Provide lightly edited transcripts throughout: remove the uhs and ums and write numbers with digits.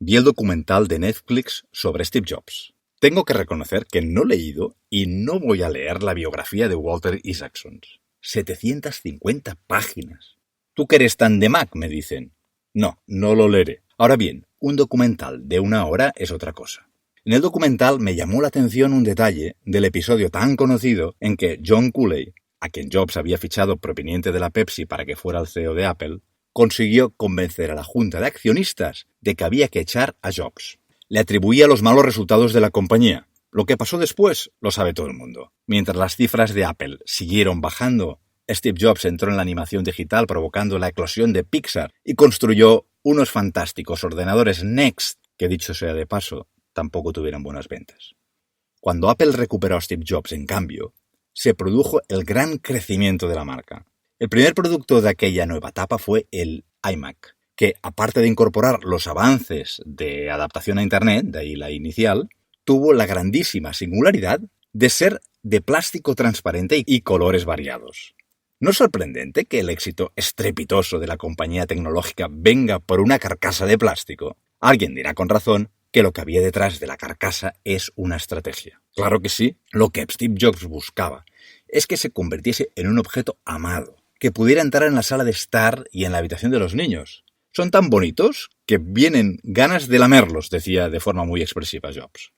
Vi el documental de Netflix sobre Steve Jobs. Tengo que reconocer que no he leído y no voy a leer la biografía de Walter Isaacson. 750 páginas. ¿Tú que eres tan de Mac?, me dicen. No lo leeré. Ahora bien, un documental de 1 hora es otra cosa. En el documental me llamó la atención un detalle del episodio tan conocido en que John Cooley, a quien Jobs había fichado proveniente de la Pepsi para que fuera el CEO de Apple, consiguió convencer a la junta de accionistas de que había que echar a Jobs. Le atribuía los malos resultados de la compañía. Lo que pasó después lo sabe todo el mundo. Mientras las cifras de Apple siguieron bajando, Steve Jobs entró en la animación digital provocando la eclosión de Pixar y construyó unos fantásticos ordenadores Next que, dicho sea de paso, tampoco tuvieron buenas ventas. Cuando Apple recuperó a Steve Jobs, en cambio, se produjo el gran crecimiento de la marca. El primer producto de aquella nueva etapa fue el iMac, que, aparte de incorporar los avances de adaptación a Internet, de ahí la inicial, tuvo la grandísima singularidad de ser de plástico transparente y colores variados. ¿No es sorprendente que el éxito estrepitoso de la compañía tecnológica venga por una carcasa de plástico? Alguien dirá con razón que lo que había detrás de la carcasa es una estrategia. Claro que sí, lo que Steve Jobs buscaba es que se convirtiese en un objeto amado, que pudiera entrar en la sala de estar y en la habitación de los niños. Son tan bonitos que vienen ganas de lamerlos, decía de forma muy expresiva Jobs.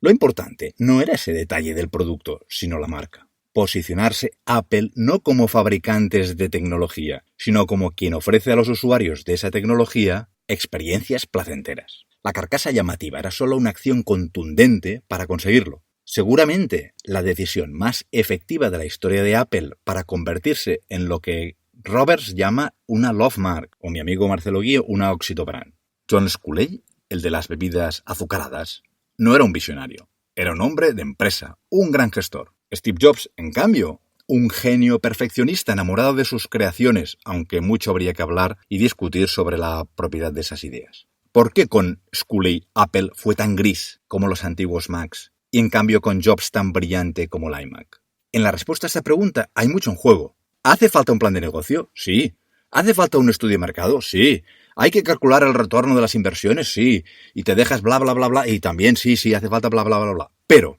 Lo importante no era ese detalle del producto, sino la marca. Posicionarse Apple no como fabricantes de tecnología, sino como quien ofrece a los usuarios de esa tecnología experiencias placenteras. La carcasa llamativa era solo una acción contundente para conseguirlo. Seguramente la decisión más efectiva de la historia de Apple para convertirse en lo que Roberts llama una love mark, o mi amigo Marcelo Guío una Oxito brand. John Cooley, el de las bebidas azucaradas, no era un visionario, era un hombre de empresa, un gran gestor. Steve Jobs, en cambio, un genio perfeccionista enamorado de sus creaciones, aunque mucho habría que hablar y discutir sobre la propiedad de esas ideas. ¿Por qué con Cooley Apple fue tan gris como los antiguos Macs y en cambio con Jobs tan brillante como el iMac? En la respuesta a esta pregunta hay mucho en juego. ¿Hace falta un plan de negocio? Sí. ¿Hace falta un estudio de mercado? Sí. ¿Hay que calcular el retorno de las inversiones? Sí. Y te dejas bla bla bla bla y también sí, hace falta bla bla bla bla. Pero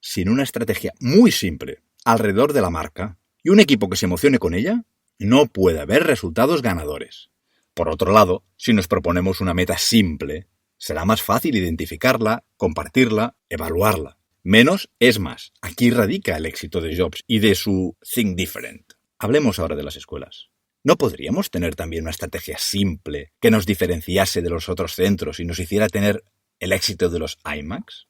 sin una estrategia muy simple alrededor de la marca y un equipo que se emocione con ella, no puede haber resultados ganadores. Por otro lado, si nos proponemos una meta simple, será más fácil identificarla, compartirla, evaluarla. Menos es más. Aquí radica el éxito de Jobs y de su Think Different. Hablemos ahora de las escuelas. ¿No podríamos tener también una estrategia simple que nos diferenciase de los otros centros y nos hiciera tener el éxito de los iMacs?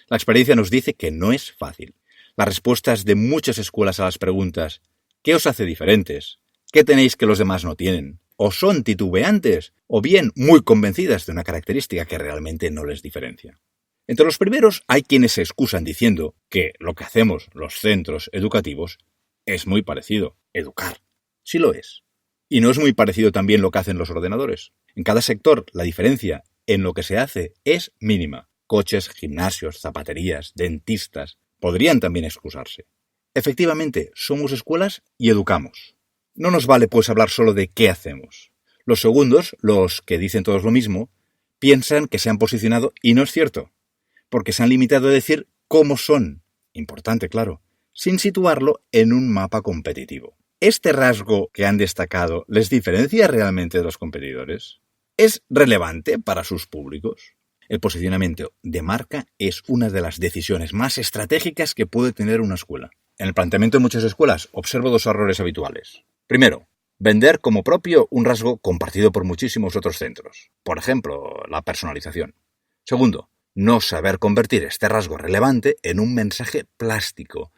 La experiencia nos dice que no es fácil. Las respuestas de muchas escuelas a las preguntas ¿qué os hace diferentes? ¿Qué tenéis que los demás no tienen? O son titubeantes, o bien muy convencidas de una característica que realmente no les diferencia. Entre los primeros hay quienes se excusan diciendo que lo que hacemos los centros educativos es muy parecido, educar. Sí lo es. Y no es muy parecido también lo que hacen los ordenadores. En cada sector la diferencia en lo que se hace es mínima. Coches, gimnasios, zapaterías, dentistas podrían también excusarse. Efectivamente, somos escuelas y educamos. No nos vale pues hablar solo de qué hacemos. Los segundos, los que dicen todos lo mismo, piensan que se han posicionado y no es cierto, porque se han limitado a decir cómo son, importante claro, sin situarlo en un mapa competitivo. ¿Este rasgo que han destacado les diferencia realmente de los competidores? ¿Es relevante para sus públicos? El posicionamiento de marca es una de las decisiones más estratégicas que puede tener una escuela. En el planteamiento de muchas escuelas observo 2 errores habituales. Primero, vender como propio un rasgo compartido por muchísimos otros centros. Por ejemplo, la personalización. Segundo, no saber convertir este rasgo relevante en un mensaje plástico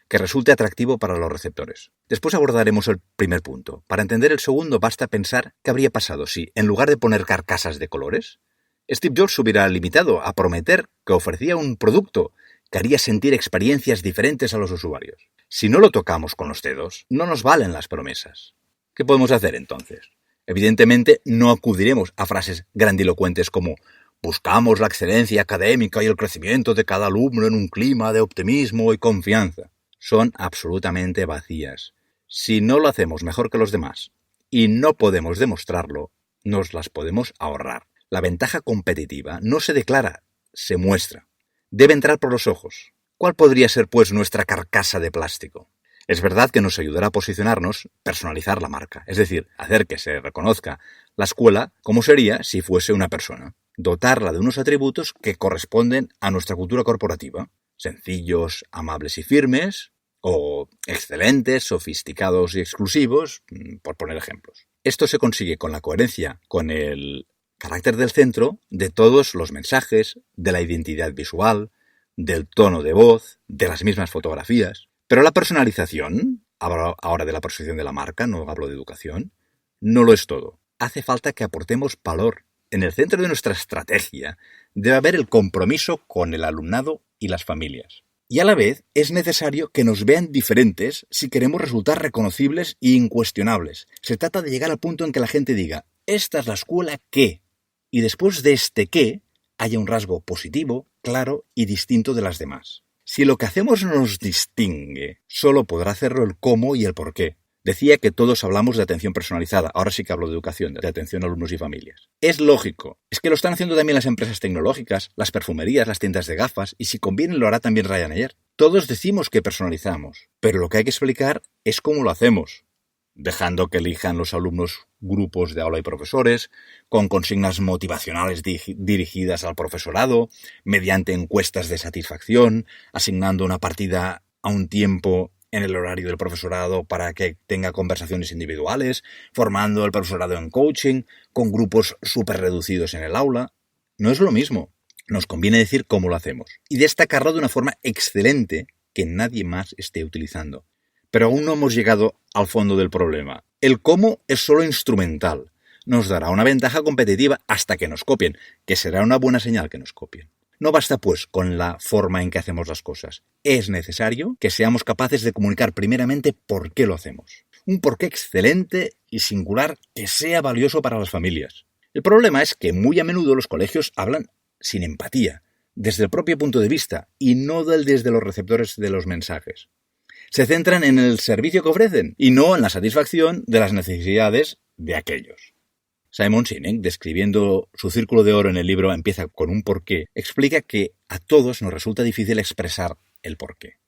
que resulte atractivo para los receptores. Después abordaremos el primer punto. Para entender el segundo basta pensar qué habría pasado si, en lugar de poner carcasas de colores, Steve Jobs se hubiera limitado a prometer que ofrecía un producto que haría sentir experiencias diferentes a los usuarios. Si no lo tocamos con los dedos, no nos valen las promesas. ¿Qué podemos hacer entonces? Evidentemente no acudiremos a frases grandilocuentes como buscamos la excelencia académica y el crecimiento de cada alumno en un clima de optimismo y confianza. Son absolutamente vacías. Si no lo hacemos mejor que los demás y no podemos demostrarlo, nos las podemos ahorrar. La ventaja competitiva no se declara, se muestra. Debe entrar por los ojos. ¿Cuál podría ser, pues, nuestra carcasa de plástico? Es verdad que nos ayudará a posicionarnos, personalizar la marca, es decir, hacer que se reconozca la escuela como sería si fuese una persona. Dotarla de unos atributos que corresponden a nuestra cultura corporativa. Sencillos, amables y firmes, o excelentes, sofisticados y exclusivos, por poner ejemplos. Esto se consigue con la coherencia, con el carácter del centro, de todos los mensajes, de la identidad visual, del tono de voz, de las mismas fotografías. Pero la personalización, hablo ahora de la percepción de la marca, no hablo de educación, no lo es todo. Hace falta que aportemos valor. En el centro de nuestra estrategia debe haber el compromiso con el alumnado y las familias. Y a la vez es necesario que nos vean diferentes si queremos resultar reconocibles e incuestionables. Se trata de llegar al punto en que la gente diga, esta es la escuela que, y después de este qué, haya un rasgo positivo, claro y distinto de las demás. Si lo que hacemos nos distingue, solo podrá hacerlo el cómo y el por qué. Decía que todos hablamos de atención personalizada, ahora sí que hablo de educación, de atención a alumnos y familias. Es lógico, es que lo están haciendo también las empresas tecnológicas, las perfumerías, las tiendas de gafas, y si conviene lo hará también Ryanair. Todos decimos que personalizamos, pero lo que hay que explicar es cómo lo hacemos, dejando que elijan los alumnos grupos de aula y profesores, con consignas motivacionales dirigidas al profesorado, mediante encuestas de satisfacción, asignando una partida a un tiempo en el horario del profesorado para que tenga conversaciones individuales, formando el profesorado en coaching, con grupos súper reducidos en el aula. No es lo mismo. Nos conviene decir cómo lo hacemos y destacarlo de una forma excelente que nadie más esté utilizando. Pero aún no hemos llegado al fondo del problema. El cómo es solo instrumental. Nos dará una ventaja competitiva hasta que nos copien, que será una buena señal que nos copien. No basta, pues, con la forma en que hacemos las cosas. Es necesario que seamos capaces de comunicar primeramente por qué lo hacemos. Un porqué excelente y singular que sea valioso para las familias. El problema es que muy a menudo los colegios hablan sin empatía, desde el propio punto de vista y no desde los receptores de los mensajes. Se centran en el servicio que ofrecen y no en la satisfacción de las necesidades de aquellos. Simon Sinek, describiendo su círculo de oro en el libro Empieza con un porqué, explica que a todos nos resulta difícil expresar el porqué.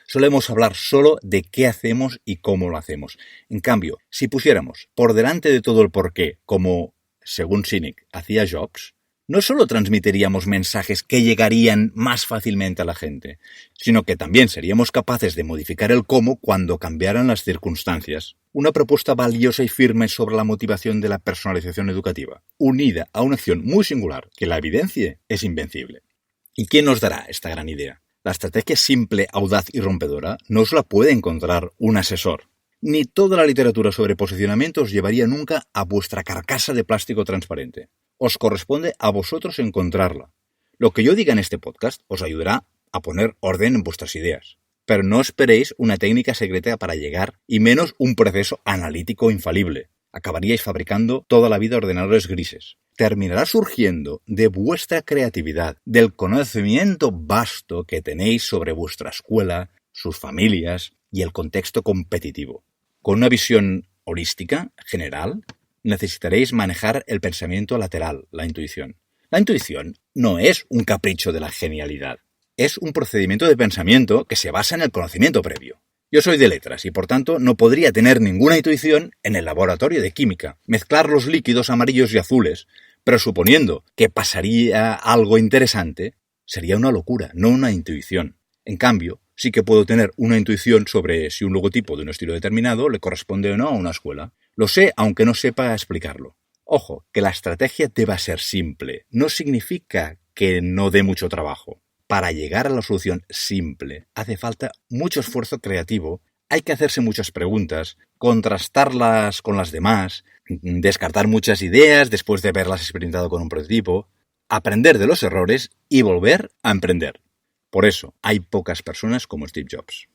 Solemos hablar solo de qué hacemos y cómo lo hacemos. En cambio, si pusiéramos por delante de todo el porqué, como, según Sinek, hacía Jobs, no solo transmitiríamos mensajes que llegarían más fácilmente a la gente, sino que también seríamos capaces de modificar el cómo cuando cambiaran las circunstancias. Una propuesta valiosa y firme sobre la motivación de la personalización educativa, unida a una acción muy singular que la evidencie, es invencible. ¿Y quién nos dará esta gran idea? La estrategia simple, audaz y rompedora no os la puede encontrar un asesor. Ni toda la literatura sobre posicionamiento os llevaría nunca a vuestra carcasa de plástico transparente. Os corresponde a vosotros encontrarla. Lo que yo diga en este podcast os ayudará a poner orden en vuestras ideas. Pero no esperéis una técnica secreta para llegar, y menos un proceso analítico infalible. Acabaríais fabricando toda la vida ordenadores grises. Terminará surgiendo de vuestra creatividad, del conocimiento vasto que tenéis sobre vuestra escuela, sus familias y el contexto competitivo. Con una visión holística, general, necesitaréis manejar el pensamiento lateral, la intuición. La intuición no es un capricho de la genialidad. Es un procedimiento de pensamiento que se basa en el conocimiento previo. Yo soy de letras y por tanto no podría tener ninguna intuición en el laboratorio de química. Mezclar los líquidos amarillos y azules, presuponiendo que pasaría algo interesante, sería una locura, no una intuición. En cambio, sí que puedo tener una intuición sobre si un logotipo de un estilo determinado le corresponde o no a una escuela. Lo sé aunque no sepa explicarlo. Ojo, que la estrategia deba ser simple. No significa que no dé mucho trabajo. Para llegar a la solución simple hace falta mucho esfuerzo creativo, hay que hacerse muchas preguntas, contrastarlas con las demás, descartar muchas ideas después de haberlas experimentado con un prototipo, aprender de los errores y volver a emprender. Por eso hay pocas personas como Steve Jobs.